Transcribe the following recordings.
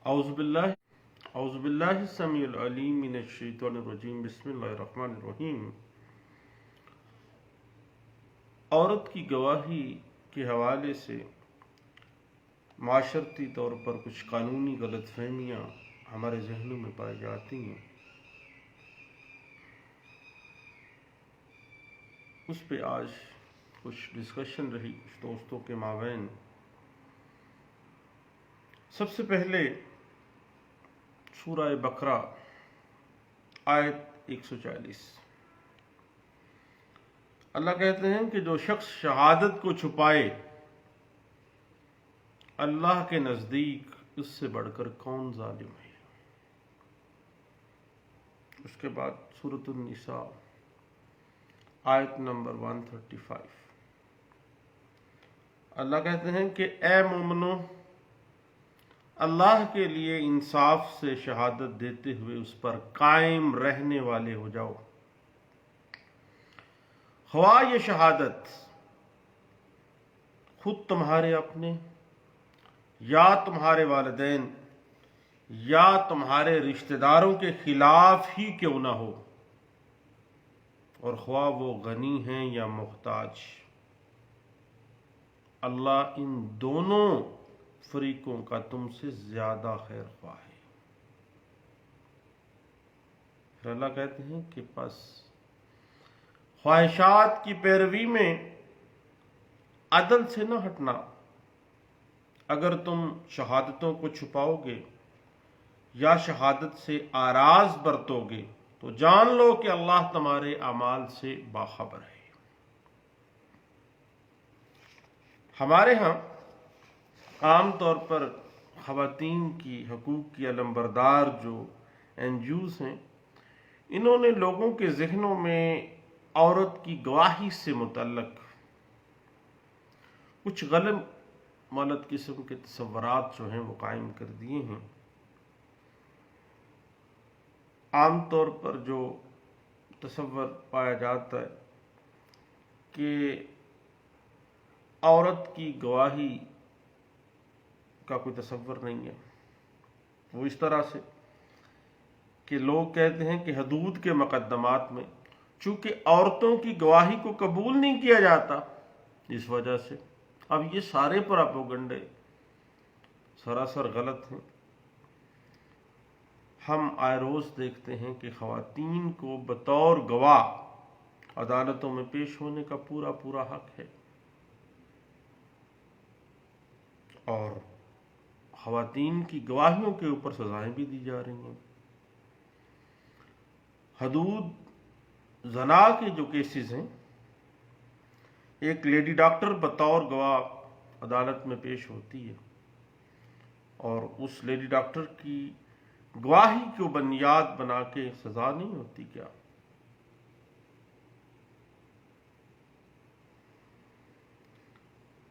اعوذ باللہ السمیع العلیم من الشیطان الرجیم بسم اللہ الرحمن الرحیم۔ عورت کی گواہی کے حوالے سے معاشرتی طور پر کچھ قانونی غلط فہمیاں ہمارے ذہنوں میں پائی جاتی ہیں، اس پہ آج کچھ ڈسکشن رہی کچھ دوستوں کے مابین۔ سب سے پہلے سورہ بقرہ آیت 140، اللہ کہتے ہیں کہ جو شخص شہادت کو چھپائے اللہ کے نزدیک اس سے بڑھ کر کون ظالم ہے۔ اس کے بعد سورۃ النساء آیت نمبر 135، اللہ کہتے ہیں کہ اے مومنو، اللہ کے لیے انصاف سے شہادت دیتے ہوئے اس پر قائم رہنے والے ہو جاؤ، خواہ یہ شہادت خود تمہارے اپنے یا تمہارے والدین یا تمہارے رشتہ داروں کے خلاف ہی کیوں نہ ہو، اور خواہ وہ غنی ہیں یا محتاج، اللہ ان دونوں فریقوں کا تم سے زیادہ خیر خواہ ہے۔ پھر اللہ کہتے ہیں کہ پس خواہشات کی پیروی میں عدل سے نہ ہٹنا، اگر تم شہادتوں کو چھپاؤ گے یا شہادت سے آراز برتو گے تو جان لو کہ اللہ تمہارے اعمال سے باخبر ہے۔ ہمارے ہاں عام طور پر خواتین کی حقوق کی علمبردار جو NGOs ہیں، انہوں نے لوگوں کے ذہنوں میں عورت کی گواہی سے متعلق کچھ غلط قسم کے تصورات جو ہیں وہ قائم کر دیے ہیں۔ عام طور پر جو تصور پایا جاتا ہے کہ عورت کی گواہی کا کوئی تصور نہیں ہے، وہ اس طرح سے کہ لوگ کہتے ہیں کہ حدود کے مقدمات میں چونکہ عورتوں کی گواہی کو قبول نہیں کیا جاتا، اس وجہ سے اب یہ سارے پراپوگنڈے سراسر غلط ہیں۔ ہم آئے روز دیکھتے ہیں کہ خواتین کو بطور گواہ عدالتوں میں پیش ہونے کا پورا حق ہے، اور خواتین کی گواہیوں کے اوپر سزائیں بھی دی جا رہی ہیں۔ حدود زنا کے جو کیسز ہیں، ایک لیڈی ڈاکٹر بطور گواہ عدالت میں پیش ہوتی ہے، اور اس لیڈی ڈاکٹر کی گواہی کو بنیاد بنا کے سزا نہیں ہوتی کیا؟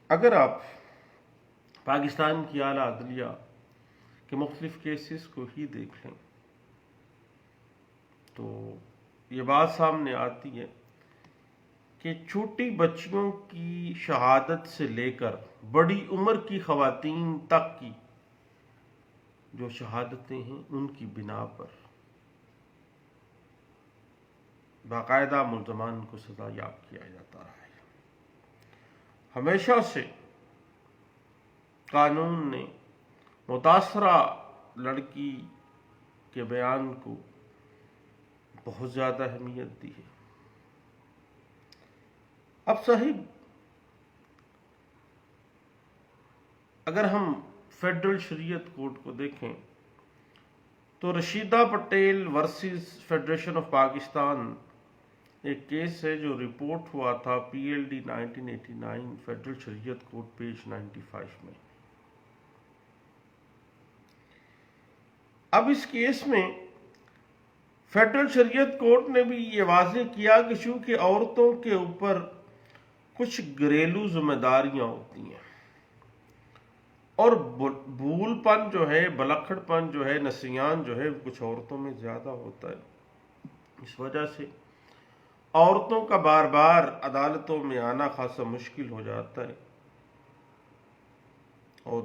اگر آپ پاکستان کی اعلیٰ عدلیہ کے مختلف کیسز کو ہی دیکھ لیں تو یہ بات سامنے آتی ہے کہ چھوٹی بچیوں کی شہادت سے لے کر بڑی عمر کی خواتین تک کی جو شہادتیں ہیں، ان کی بنا پر باقاعدہ ملزمان کو سزا یاب کیا جاتا رہا ہے۔ ہمیشہ سے قانون نے متاثرہ لڑکی کے بیان کو بہت زیادہ اہمیت دی ہے۔ اب صاحب، اگر ہم فیڈرل شریعت کوڈ کو دیکھیں تو Rashida Patel versus federation of Pakistan ایک کیس ہے جو رپورٹ ہوا تھا PLD 1989 federal Shariat court page 95 میں۔ اب اس کیس میں فیڈرل شریعت کورٹ نے بھی یہ واضح کیا کہ چونکہ عورتوں کے اوپر کچھ گھریلو ذمہ داریاں ہوتی ہیں اور بھول پن جو ہے، بلکھڑ پن جو ہے، نسیان جو ہے کچھ عورتوں میں زیادہ ہوتا ہے، اس وجہ سے عورتوں کا بار بار عدالتوں میں آنا خاصا مشکل ہو جاتا ہے، اور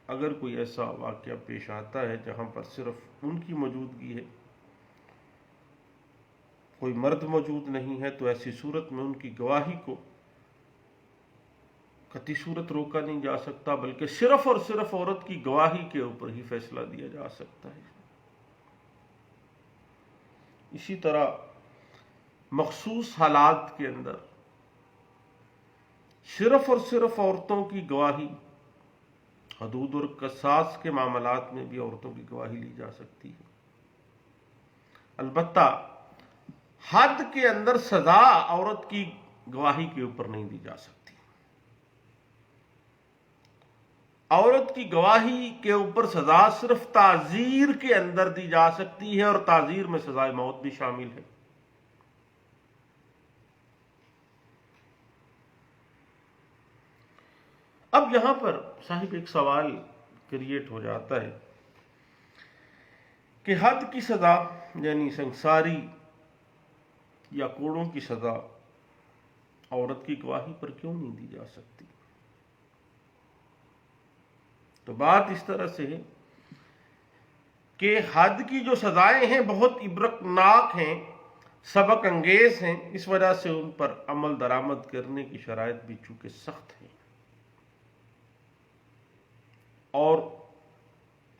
اگر کوئی ایسا واقعہ پیش آتا ہے جہاں پر صرف ان کی موجودگی ہے، کوئی مرد موجود نہیں ہے، تو ایسی صورت میں ان کی گواہی کو قطعی صورت روکا نہیں جا سکتا، بلکہ صرف اور صرف عورت کی گواہی کے اوپر ہی فیصلہ دیا جا سکتا ہے۔ اسی طرح مخصوص حالات کے اندر صرف اور صرف عورتوں کی گواہی، حدود اور قصاص کے معاملات میں بھی عورتوں کی گواہی لی جا سکتی ہے، البتہ حد کے اندر سزا عورت کی گواہی کے اوپر نہیں دی جا سکتی۔ عورت کی گواہی کے اوپر سزا صرف تعزیر کے اندر دی جا سکتی ہے، اور تعزیر میں سزائے موت بھی شامل ہے۔ اب یہاں پر صاحب ایک سوال کریٹ ہو جاتا ہے کہ حد کی سزا یعنی سنساری یا کوڑوں کی سزا عورت کی گواہی پر کیوں نہیں دی جا سکتی؟ تو بات اس طرح سے ہے کہ حد کی جو سزائیں ہیں بہت عبرتناک ہیں، سبق انگیز ہیں، اس وجہ سے ان پر عمل درآمد کرنے کی شرائط بھی چونکہ سخت ہیں، اور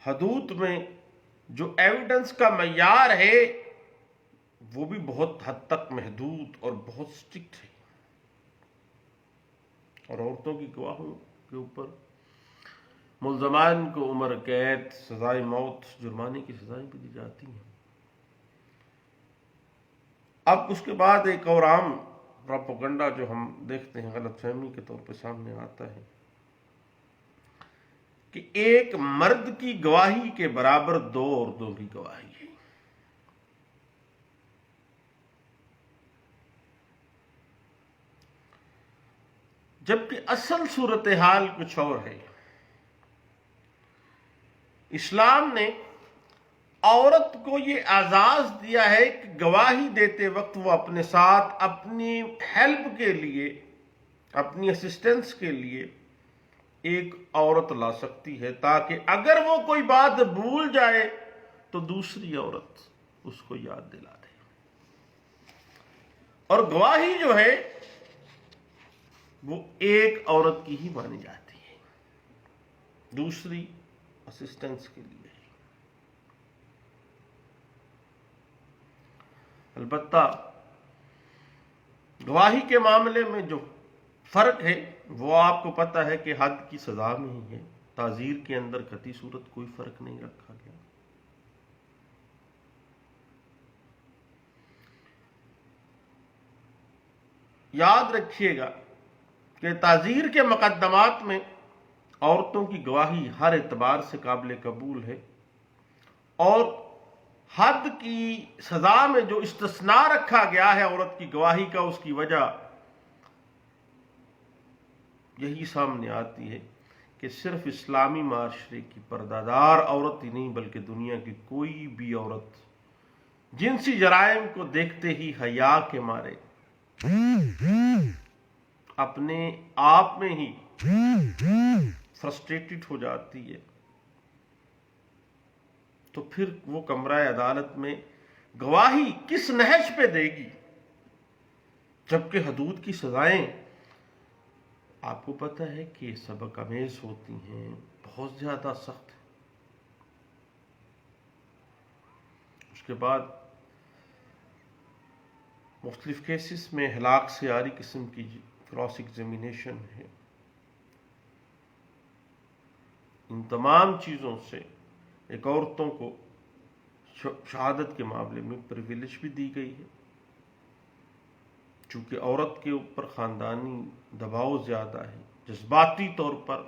حدود میں جو ایویڈنس کا معیار ہے وہ بھی بہت حد تک محدود اور بہت سٹرکٹ ہے، اور عورتوں کی گواہوں کے اوپر ملزمان کو عمر قید، سزائے موت، جرمانے کی سزائیں بھی دی جاتی ہیں۔ اب اس کے بعد ایک اور عام پروپیگنڈا جو ہم دیکھتے ہیں غلط فہمی کے طور پہ سامنے آتا ہے کہ ایک مرد کی گواہی کے برابر دو عورتوں کی گواہی ہے۔ جبکہ اصل صورتحال کچھ اور ہے۔ اسلام نے عورت کو یہ اعزاز دیا ہے کہ گواہی دیتے وقت وہ اپنے ساتھ اپنی ہیلپ کے لیے، اپنی اسسٹنس کے لیے ایک عورت لا سکتی ہے، تاکہ اگر وہ کوئی بات بھول جائے تو دوسری عورت اس کو یاد دلا دے۔ اور گواہی جو ہے وہ ایک عورت کی ہی مانی جاتی ہے، دوسری اسسٹنس کے لیے۔ البتہ گواہی کے معاملے میں جو فرق ہے وہ آپ کو پتہ ہے کہ حد کی سزا میں ہی ہے، تعزیر کے اندر قطعی صورت کوئی فرق نہیں رکھا گیا۔ یاد رکھیے گا کہ تعزیر کے مقدمات میں عورتوں کی گواہی ہر اعتبار سے قابل قبول ہے، اور حد کی سزا میں جو استثناء رکھا گیا ہے عورت کی گواہی کا، اس کی وجہ یہی سامنے آتی ہے کہ صرف اسلامی معاشرے کی پردہ عورت ہی نہیں بلکہ دنیا کی کوئی بھی عورت جنسی جرائم کو دیکھتے ہی حیا کے مارے اپنے آپ میں ہی فرسٹریٹڈ ہو جاتی ہے، تو پھر وہ کمرہ عدالت میں گواہی کس نہج پہ دے گی؟ جبکہ حدود کی سزائیں آپ کو پتہ ہے کہ سبق آمیز ہوتی ہیں، بہت زیادہ سخت ہیں۔ اس کے بعد مختلف کیسز میں ہلاک سے عاری قسم کی کراس ایگزامینیشن ہے۔ ان تمام چیزوں سے ایک عورتوں کو شہادت کے معاملے میں پریویلیج بھی دی گئی ہے، چونکہ عورت کے اوپر خاندانی دباؤ زیادہ ہے، جذباتی طور پر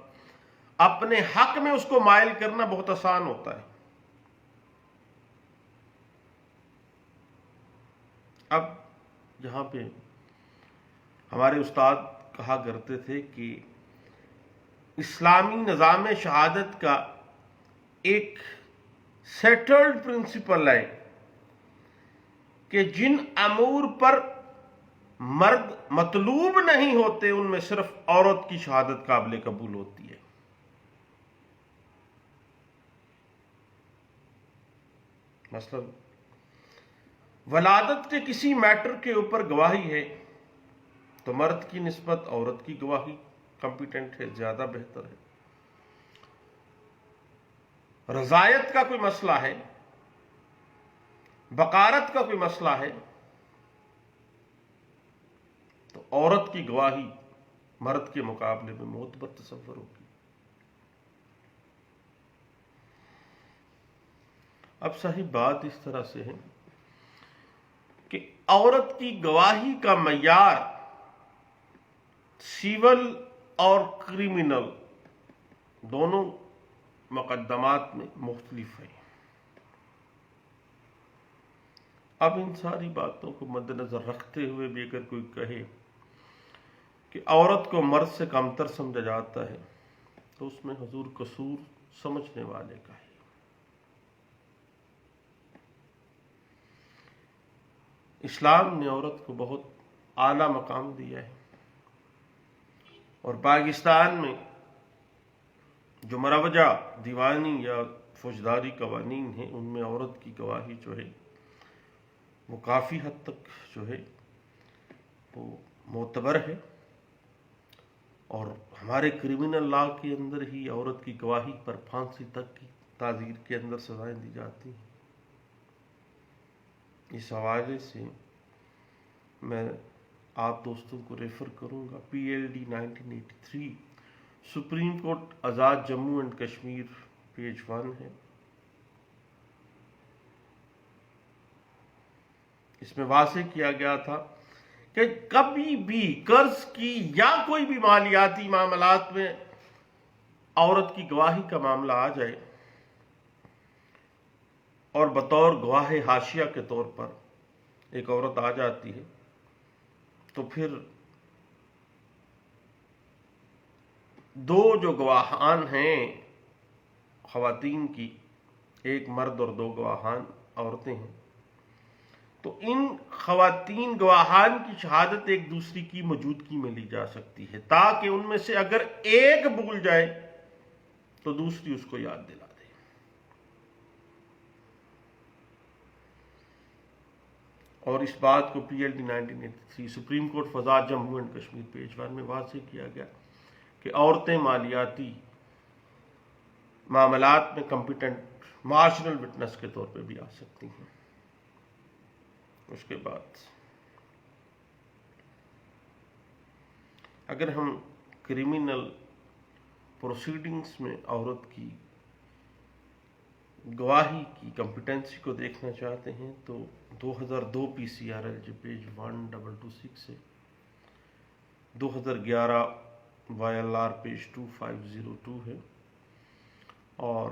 اپنے حق میں اس کو مائل کرنا بہت آسان ہوتا ہے۔ اب یہاں پہ ہمارے استاد کہا کرتے تھے کہ اسلامی نظام شہادت کا ایک سیٹلڈ پرنسپل ہے کہ جن امور پر مرد مطلوب نہیں ہوتے ان میں صرف عورت کی شہادت قابل قبول ہوتی ہے۔ مثلا ولادت کے کسی میٹر کے اوپر گواہی ہے تو مرد کی نسبت عورت کی گواہی کمپیٹنٹ ہے، زیادہ بہتر ہے۔ رضایت کا کوئی مسئلہ ہے، بقارت کا کوئی مسئلہ ہے تو عورت کی گواہی مرد کے مقابلے میں معتبر تصور ہوگی۔ اب صحیح بات اس طرح سے ہے کہ عورت کی گواہی کا معیار سیول اور کریمنل دونوں مقدمات میں مختلف ہے۔ اب ان ساری باتوں کو مد نظر رکھتے ہوئے بھی اگر کوئی کہے کہ عورت کو مرد سے کمتر سمجھا جاتا ہے تو اس میں حضور قصور سمجھنے والے کا ہے۔ اسلام نے عورت کو بہت اعلیٰ مقام دیا ہے، اور پاکستان میں جو مروجہ دیوانی یا فوجداری قوانین ہیں ان میں عورت کی گواہی جو ہے وہ کافی حد تک جو ہے وہ معتبر ہے، اور ہمارے کرمنل لا کے اندر ہی عورت کی گواہی پر پھانسی تک کی تعزیر کے اندر سزائیں دی جاتی ہیں۔ اس حوالے سے میں آپ دوستوں کو ریفر کروں گا PLD 1983 supreme court Azad Jammu and Kashmir page 1 ہے۔ اس میں واضح کیا گیا تھا کہ کبھی بھی قرض کی یا کوئی بھی مالیاتی معاملات میں عورت کی گواہی کا معاملہ آ جائے اور بطور گواہ حاشیہ کے طور پر ایک عورت آ جاتی ہے تو پھر دو جو گواہان ہیں خواتین کی، ایک مرد اور دو گواہان عورتیں ہیں، تو ان خواتین گواہان کی شہادت ایک دوسری کی موجودگی میں لی جا سکتی ہے تاکہ ان میں سے اگر ایک بھول جائے تو دوسری اس کو یاد دلا دے۔ اور اس بات کو PLD 1983 سپریم کورٹ فضا جموں اینڈ کشمیر پیج 1 میں واضح کیا گیا کہ عورتیں مالیاتی معاملات میں کمپیٹنٹ مارجنل وٹنس کے طور پہ بھی آ سکتی ہیں۔ اس کے بعد اگر ہم کرمنل پروسیڈنگز میں عورت کی گواہی کی کمپیٹنسی کو دیکھنا چاہتے ہیں تو 2002 PCRL پیج 1226 ہے، 2011 YLR پیج 2502 ہے، اور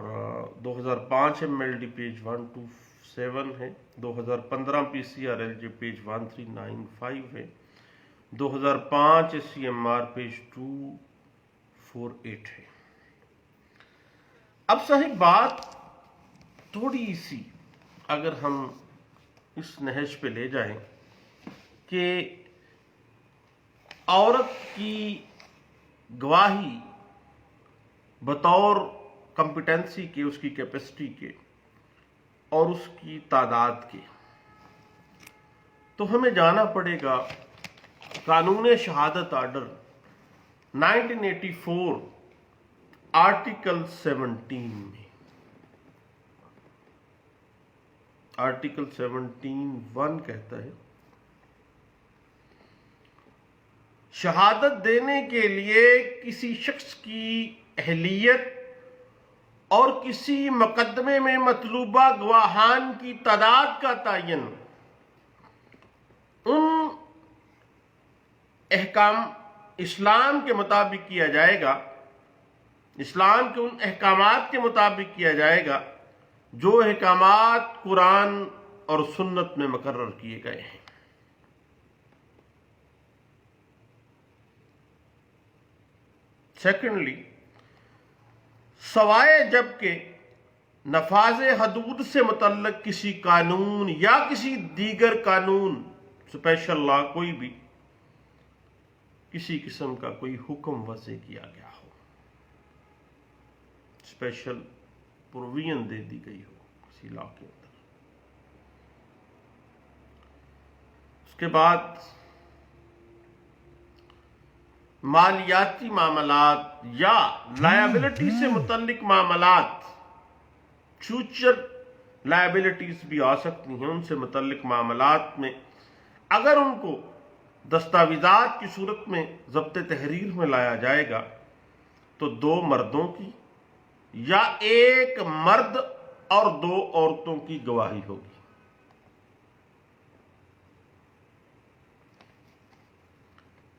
2005 MLD پیج 127 ہے، 2015 PCRL پیج 1395 ہے، 2005 SCMR پیج 248 ہے۔ اب صحیح بات تھوڑی سی اگر ہم اس نہج پہ لے جائیں کہ عورت کی گواہی بطور کمپیٹنسی کے، اس کی کیپیسٹی کے اور اس کی تعداد کے، تو ہمیں جانا پڑے گا قانون شہادت آرڈر 1984 آرٹیکل 17 میں۔ آرٹیکل 17(1) کہتا ہے شہادت دینے کے لیے کسی شخص کی اہلیت اور کسی مقدمے میں مطلوبہ گواہان کی تعداد کا تعین ان احکام اسلام کے مطابق کیا جائے گا، اسلام کے ان احکامات کے مطابق کیا جائے گا جو احکامات قرآن اور سنت میں مقرر کیے گئے ہیں۔ سیکنڈلی، سوائے جب کہ نفاذ حدود سے متعلق کسی قانون یا کسی دیگر قانون اسپیشل لا کوئی بھی کسی قسم کا کوئی حکم وضع کیا گیا ہو، اسپیشل پروویژن دے دی گئی ہو کسی لا کے اندر، کے بعد مالیاتی معاملات یا لائبلٹی سے متعلق معاملات، فیوچر لائبلٹیز بھی آ سکتی ہیں، ان سے متعلق معاملات میں اگر ان کو دستاویزات کی صورت میں ضبط تحریر میں لایا جائے گا تو 2 مردوں کی یا 1 مرد اور 2 عورتوں کی گواہی ہوگی۔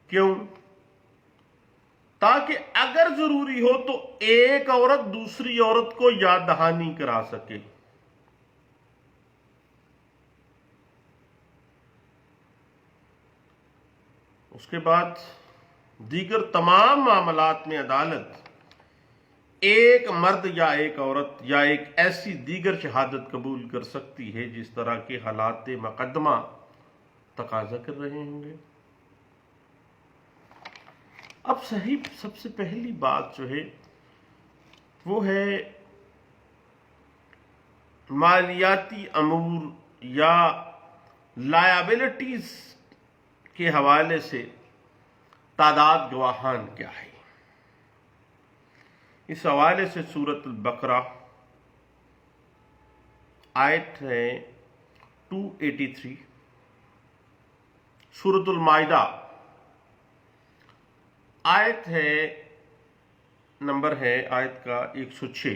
کیوں؟ تاکہ اگر ضروری ہو تو ایک عورت دوسری عورت کو یاد دہانی کرا سکے۔ اس کے بعد دیگر تمام معاملات میں عدالت ایک مرد یا 1 عورت یا ایک ایسی دیگر شہادت قبول کر سکتی ہے جس طرح کے حالات مقدمہ تقاضا کر رہے ہوں گے۔ اب صحیح سب سے پہلی بات جو ہے وہ ہے مالیاتی امور یا لائبلٹیز کے حوالے سے تعداد گواہان کیا ہے۔ اس حوالے سے سورۃ البقرہ آیت ہے 283، سورۃ المائدہ آیت ہے نمبر ہے آیت کا 106۔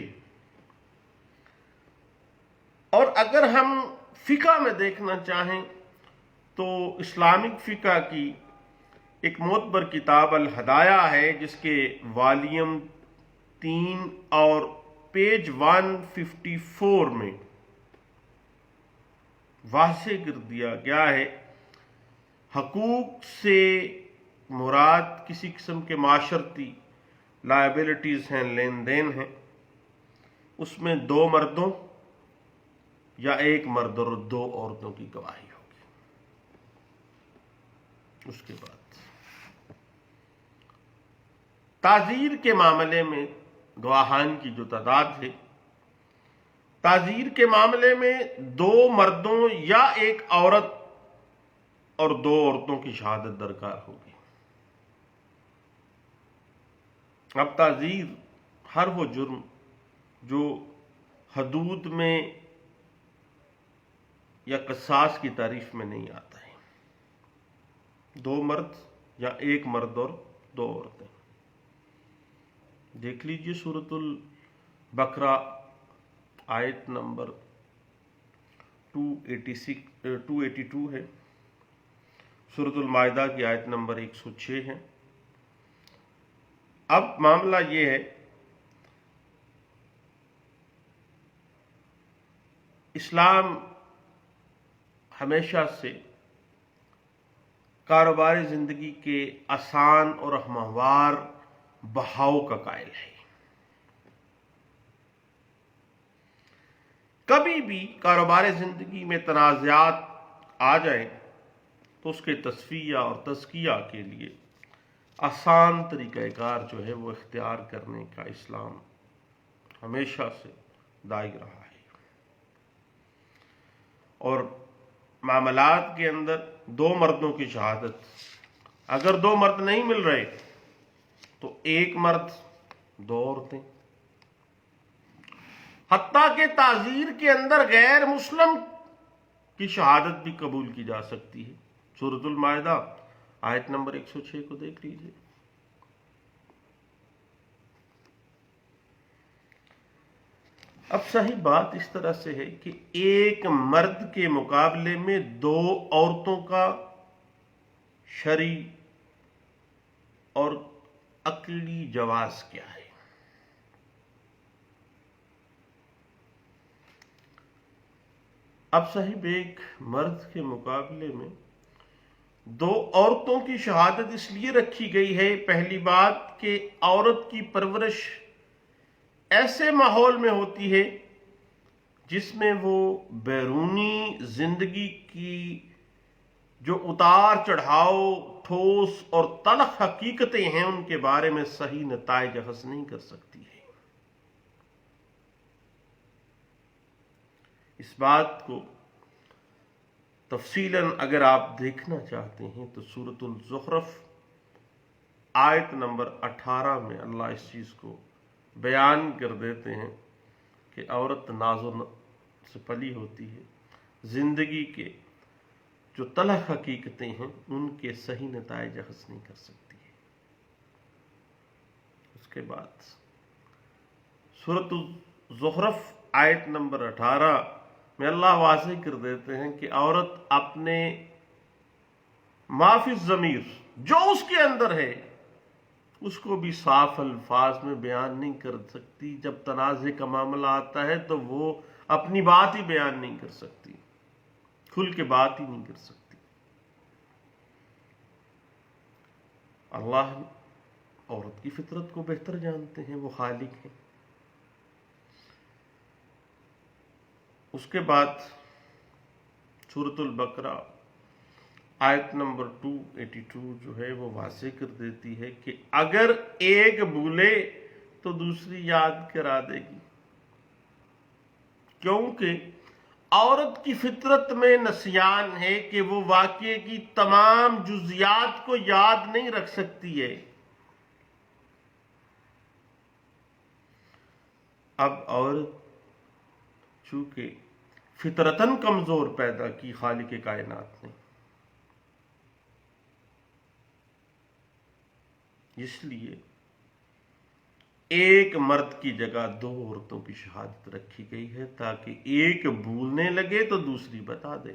اور اگر ہم فقہ میں دیکھنا چاہیں تو اسلامک فقہ کی ایک معتبر کتاب الہدایہ ہے، جس کے والیوم 3 اور پیج 154 میں واضح کر دیا گیا ہے حقوق سے مراد کسی قسم کے معاشرتی لائبلٹیز ہیں، لین دین ہیں، اس میں 2 مردوں یا 1 مرد اور 2 عورتوں کی گواہی ہوگی۔ اس کے بعد تعزیر کے معاملے میں گواہان کی جو تعداد ہے، تعزیر کے معاملے میں 2 مردوں یا 1 عورت اور 2 عورتوں کی شہادت درکار ہوگی۔ اب تعزیر ہر وہ جرم جو حدود میں یا قصاص کی تعریف میں نہیں آتا ہے، 2 مرد یا 1 مرد اور 2 عورتیں۔ دیکھ لیجئے سورۃ البقرہ آیت نمبر 282 ہے، سورۃ المائدہ کی آیت نمبر 106 ہے۔ اب معاملہ یہ ہے، اسلام ہمیشہ سے کاروباری زندگی کے آسان اور ہموار بہاؤ کا قائل ہے۔ کبھی بھی کاروباری زندگی میں تنازعات آ جائیں تو اس کے تصفیہ اور تزکیہ کے لیے آسان طریقہ کار جو ہے وہ اختیار کرنے کا اسلام ہمیشہ سے داعی رہا ہے۔ اور معاملات کے اندر 2 مردوں کی شہادت، اگر 2 مرد نہیں مل رہے تو 1 مرد 2 عورتیں، حتیٰ کہ تعزیر کے اندر غیر مسلم کی شہادت بھی قبول کی جا سکتی ہے۔ سورۃ المائدہ آیت نمبر 106 کو دیکھ لیجئے۔ اب صحیح بات اس طرح سے ہے کہ 1 مرد کے مقابلے میں 2 عورتوں کا شرعی اور عقلی جواز کیا ہے۔ اب صاحب 1 مرد کے مقابلے میں 2 عورتوں کی شہادت اس لیے رکھی گئی ہے، پہلی بات کہ عورت کی پرورش ایسے ماحول میں ہوتی ہے جس میں وہ بیرونی زندگی کی جو اتار چڑھاؤ، ٹھوس اور تلخ حقیقتیں ہیں، ان کے بارے میں صحیح نتائج اخذ نہیں کر سکتی ہے۔ اس بات کو تفصیلاً اگر آپ دیکھنا چاہتے ہیں تو سورۃ الزخرف آیت نمبر 18 میں اللہ اس چیز کو بیان کر دیتے ہیں کہ عورت ناز و سے پلی ہوتی ہے، زندگی کے جو تلخ حقیقتیں ہیں ان کے صحیح نتائج اخذ نہیں کر سکتی ہے۔ اس کے بعد سورۃ الزخرف آیت نمبر 18 میں اللہ واضح کر دیتے ہیں کہ عورت اپنے ما فی الضمیر، جو اس کے اندر ہے، اس کو بھی صاف الفاظ میں بیان نہیں کر سکتی۔ جب تنازع کا معاملہ آتا ہے تو وہ اپنی بات ہی بیان نہیں کر سکتی، کھل کے بات ہی نہیں کر سکتی۔ اللہ عورت کی فطرت کو بہتر جانتے ہیں، وہ خالق ہیں۔ اس کے بعد سورۃ البقرہ آیت نمبر 282 جو ہے وہ واضح کر دیتی ہے کہ اگر ایک بھولے تو دوسری یاد کرا دے گی، کیونکہ عورت کی فطرت میں نسیان ہے کہ وہ واقعے کی تمام جزیات کو یاد نہیں رکھ سکتی ہے۔ اب عورت چونکہ فطرتاً کمزور پیدا کی خالق کائنات نے، اس لیے ایک مرد کی جگہ دو عورتوں کی شہادت رکھی گئی ہے تاکہ ایک بھولنے لگے تو دوسری بتا دے۔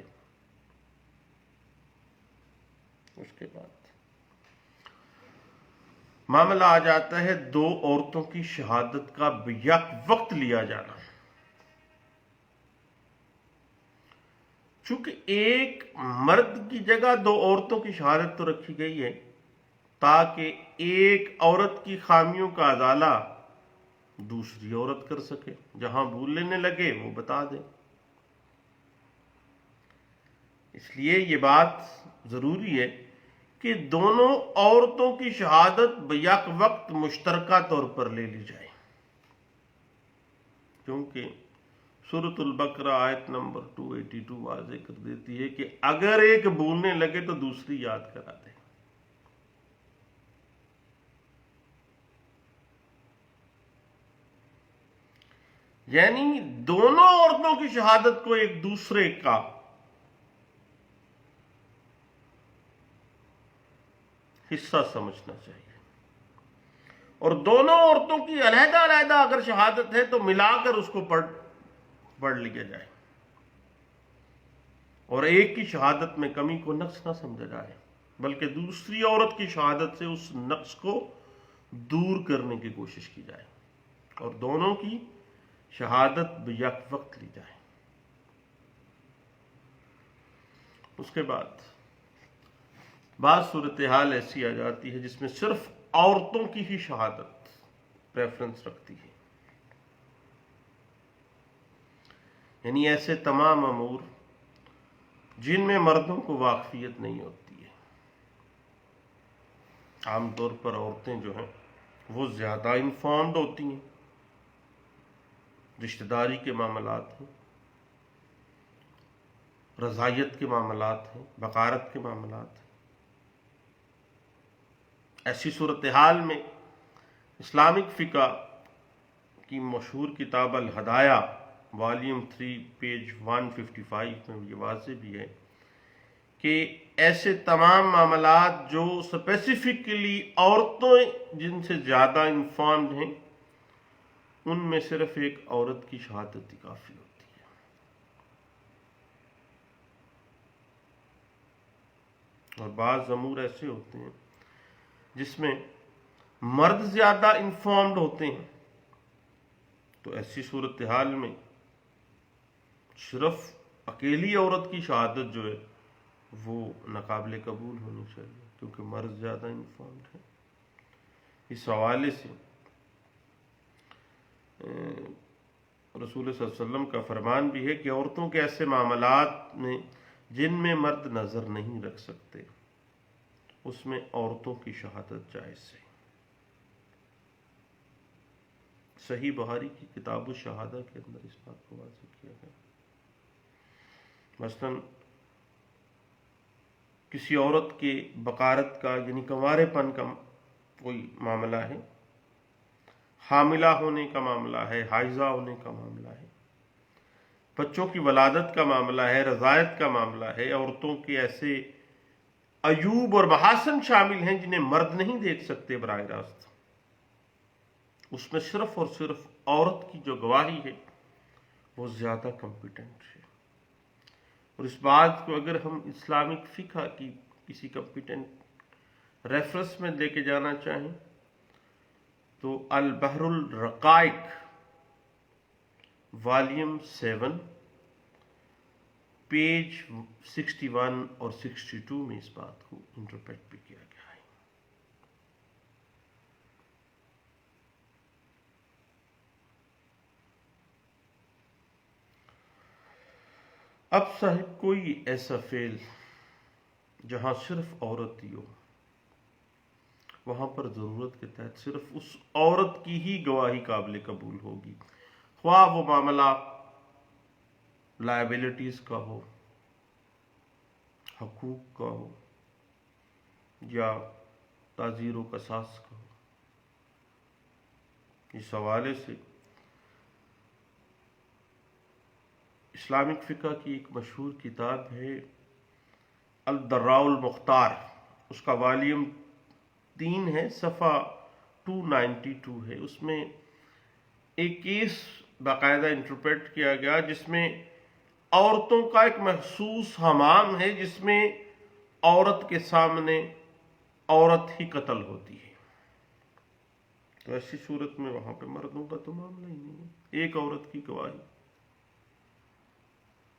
اس کے بعد معاملہ آ جاتا ہے دو عورتوں کی شہادت کا بیک وقت لیا جانا۔ چونکہ ایک مرد کی جگہ دو عورتوں کی شہادت تو رکھی گئی ہے تاکہ ایک عورت کی خامیوں کا ازالہ دوسری عورت کر سکے، جہاں بھول لینے لگے وہ بتا دے۔ اس لیے یہ بات ضروری ہے کہ دونوں عورتوں کی شہادت بیک وقت مشترکہ طور پر لے لی جائے، کیونکہ سورۃ البقرہ آیت نمبر 282 واضح کر دیتی ہے کہ اگر ایک بھولنے لگے تو دوسری یاد کرا دے۔ یعنی دونوں عورتوں کی شہادت کو ایک دوسرے کا حصہ سمجھنا چاہیے، اور دونوں عورتوں کی علیحدہ علیحدہ اگر شہادت ہے تو ملا کر اس کو پڑھ لیا جائے، اور ایک کی شہادت میں کمی کو نقص نہ سمجھا جائے، بلکہ دوسری عورت کی شہادت سے اس نقص کو دور کرنے کی کوشش کی جائے اور دونوں کی شہادت بیک وقت لی جائے۔ اس کے بعد بعض صورتحال ایسی آ جاتی ہے جس میں صرف عورتوں کی ہی شہادت پریفرنس رکھتی ہے، یعنی ایسے تمام امور جن میں مردوں کو واقفیت نہیں ہوتی ہے۔ عام طور پر عورتیں جو ہیں وہ زیادہ انفارمڈ ہوتی ہیں، رشتہ داری کے معاملات ہیں، رضاعیت کے معاملات ہیں، بکارت کے معاملات ہیں۔ ایسی صورتحال میں اسلامک فقہ کی مشہور کتاب الہدایہ والیوم 3 پیج 155 میں یہ واضح بھی ہے کہ ایسے تمام معاملات جو اسپیسیفکلی عورتیں جن سے زیادہ انفارمڈ ہیں ان میں صرف ایک عورت کی شہادت ہی کافی ہوتی ہے۔ اور بعض امور ایسے ہوتے ہیں جس میں مرد زیادہ انفارمڈ ہوتے ہیں، تو ایسی صورتحال میں صرف اکیلی عورت کی شہادت جو ہے وہ ناقابل قبول ہونی چاہیے، کیونکہ مرد زیادہ انفارمڈ ہے۔ اس حوالے سے رسول صلی اللہ علیہ وسلم کا فرمان بھی ہے کہ عورتوں کے ایسے معاملات میں جن میں مرد نظر نہیں رکھ سکتے اس میں عورتوں کی شہادت جائز ہے۔ صحیح بخاری کی کتاب الشہادہ کے اندر اس بات کو واضح کیا گیا۔ مثلاً کسی عورت کے بکارت کا یعنی کنوارے پن کا کوئی معاملہ ہے، حاملہ ہونے کا معاملہ ہے، حائضہ ہونے کا معاملہ ہے، بچوں کی ولادت کا معاملہ ہے، رضاعت کا معاملہ ہے، عورتوں کے ایسے عیوب اور محاسن شامل ہیں جنہیں مرد نہیں دیکھ سکتے براہ راست، اس میں صرف اور صرف عورت کی جو گواہی ہے وہ زیادہ کمپیٹنٹ ہے۔ اور اس بات کو اگر ہم اسلامک فقہ کی کسی کمپیٹنٹ ریفرنس میں لے کے جانا چاہیں تو البحر الرقائق والیوم 7 پیج 61 اور 62 میں اس بات کو انٹرپریٹ بھی کیا گیا ہے۔ اب صاحب کوئی ایسا فعل جہاں صرف عورت ہی ہو، وہاں پر ضرورت کے تحت صرف اس عورت کی ہی گواہی قابل قبول ہوگی، خواہ وہ معاملہ لائبلٹیز کا ہو، حقوق کا ہو، یا تعزیر و قصاص کا ہو۔ اس حوالے سے اسلامک فقہ کی ایک مشہور کتاب ہے الدراء المختار، اس کا والیوم 3 ہے، صفحہ 292 ہے۔ اس میں ایک کیس باقاعدہ انٹرپریٹ کیا گیا جس میں عورتوں کا ایک مخصوص حمام ہے جس میں عورت کے سامنے عورت ہی قتل ہوتی ہے، تو ایسی صورت میں وہاں پہ مردوں کا تو معاملہ ہی نہیں ہے، ایک عورت کی گواہی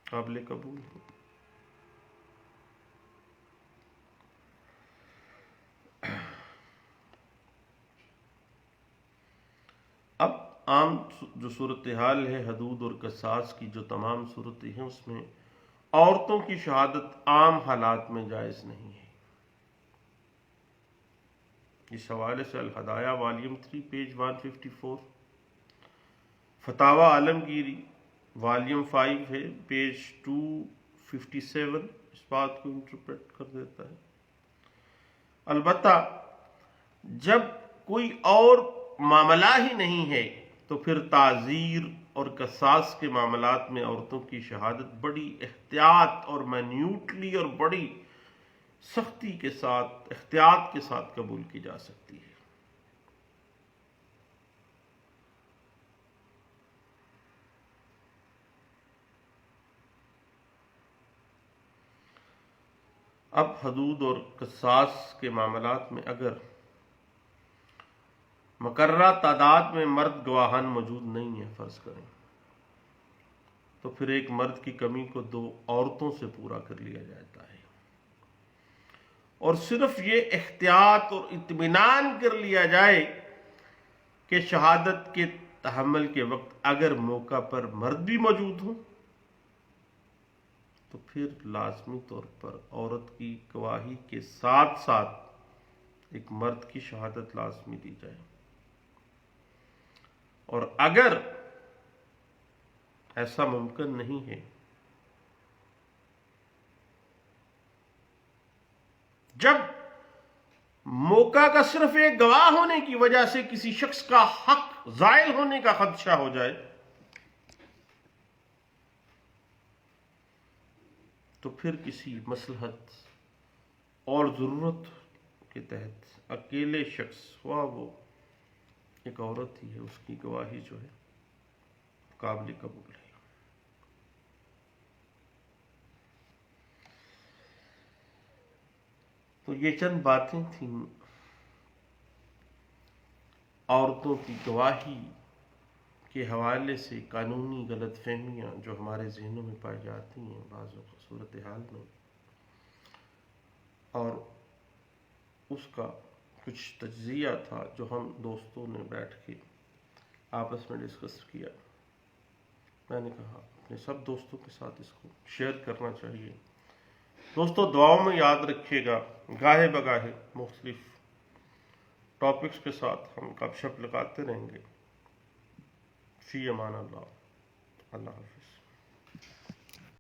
قابل قبول ہے۔ اب عام جو صورتحال ہے حدود اور قصاص کی، جو تمام صورتیں ہیں، اس میں عورتوں کی شہادت عام حالات میں جائز نہیں ہے۔ اس حوالے سے الہدایہ والیوم 3 پیج 154، فتاوی عالمگیری والیوم 5 ہے، پیج 257 اس بات کو انٹرپریٹ کر دیتا ہے۔ البتہ جب کوئی اور معاملہ ہی نہیں ہے تو پھر تعزیر اور قصاص کے معاملات میں عورتوں کی شہادت بڑی احتیاط اور مینیوٹلی اور بڑی سختی کے ساتھ، احتیاط کے ساتھ قبول کی جا سکتی ہے۔ اب حدود اور قصاص کے معاملات میں اگر مقررہ تعداد میں مرد گواہان موجود نہیں ہیں فرض کریں، تو پھر ایک مرد کی کمی کو 2 عورتوں سے پورا کر لیا جاتا ہے، اور صرف یہ احتیاط اور اطمینان کر لیا جائے کہ شہادت کے تحمل کے وقت اگر موقع پر مرد بھی موجود ہوں تو پھر لازمی طور پر عورت کی گواہی کے ساتھ ساتھ ایک مرد کی شہادت لازمی دی جائے، اور اگر ایسا ممکن نہیں ہے، جب موقع کا صرف ایک گواہ ہونے کی وجہ سے کسی شخص کا حق زائل ہونے کا خدشہ ہو جائے، تو پھر کسی مصلحت اور ضرورت کے تحت اکیلے شخص، ہوا وہ ایک عورت ہی ہے، اس کی گواہی جو ہے قابل قبول ہے۔ تو یہ چند باتیں تھیں عورتوں کی گواہی کے حوالے سے، قانونی غلط فہمیاں جو ہمارے ذہنوں میں پائی جاتی ہیں بعض صورتحال میں، اور اس کا کچھ تجزیہ تھا جو ہم دوستوں نے بیٹھ کے آپس میں ڈسکس کیا۔ میں نے کہا اپنے سب دوستوں کے ساتھ اس کو شیئر کرنا چاہیے۔ دوستوں دعاؤں میں یاد رکھیے گا، گاہے بگاہے مختلف ٹاپکس کے ساتھ ہم گپ شپ لگاتے رہیں گے۔ فی امان اللہ، اللہ حافظ۔